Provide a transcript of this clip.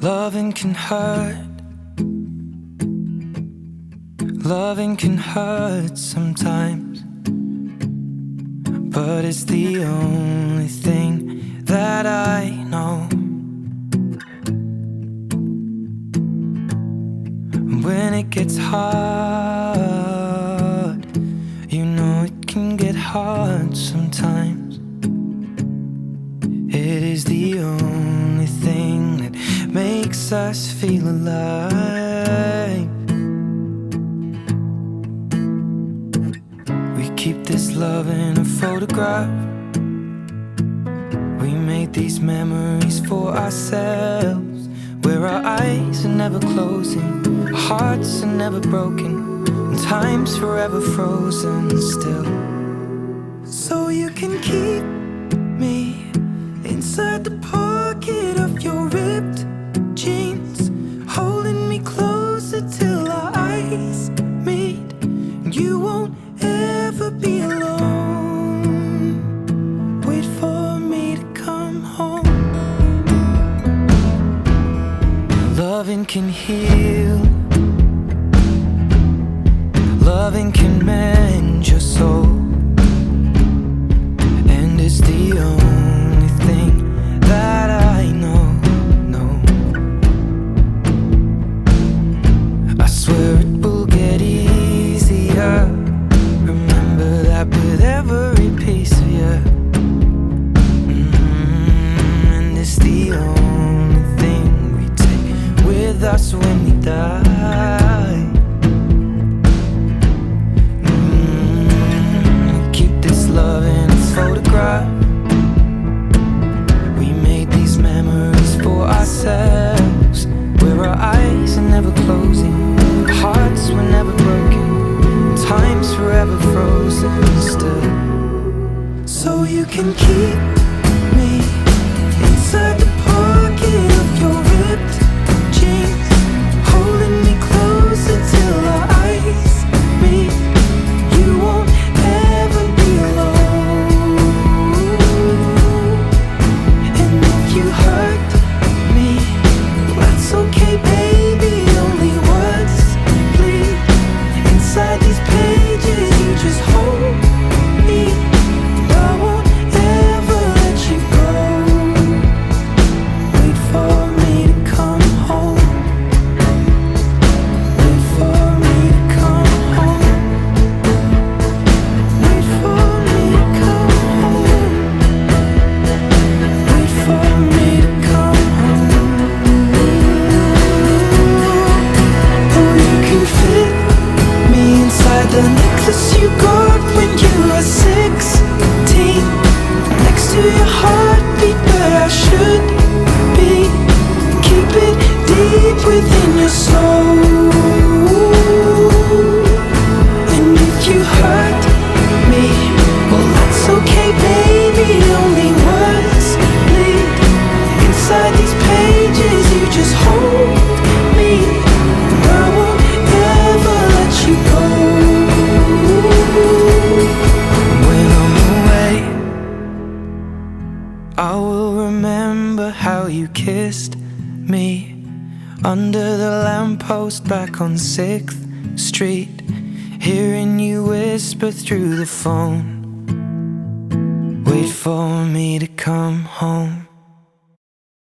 Loving can hurt. Loving can hurt sometimes, but it's the only thing that I know. When it gets hard, you know it can get hard sometimes. It is the only thing that makes us feel alive. We keep this love in a photograph. We made these memories for ourselves, where our eyes are never closing, our hearts are never broken, and time's forever frozen still. So you can keep me inside the pocket of your ripped jeans, holding me closer till our eyes meet, and you won't ever be alone. Wait for me to come home. Loving can heal. Loving can mend your soul, and it's the only thing that I know. I swear it will get easier. Remember that with every piece of you. And it's the only thing we take with us when we die. Keep this love in its photograph. We made these memories for ourselves, where our eyes are never closing, our hearts were never broken, time's forever frozen still. So you can keep me inside the pocket of your ripped jeans, holding me closer till our eyes meet. You won't ever be alone. And if you hurt me, that's okay, baby. Only words bleed inside these pages. You just hold me. I won't ever let you go. Wait for me to come home. Wait for me to come home. Wait for me to come home. Wait for me to come home. Oh, you can fit me inside the necklace you got when you were 16, next to your heartbeat where I should be. Keep it deep within your soul. And if you hurt me, well, that's okay, baby. Only words bleed inside these pages. You just hold me. I won't ever let you go. When I'm away, I will remember how you kissed me under the lamppost back on 6th Street, hearing you whisper through the phone. Wait for me to come home.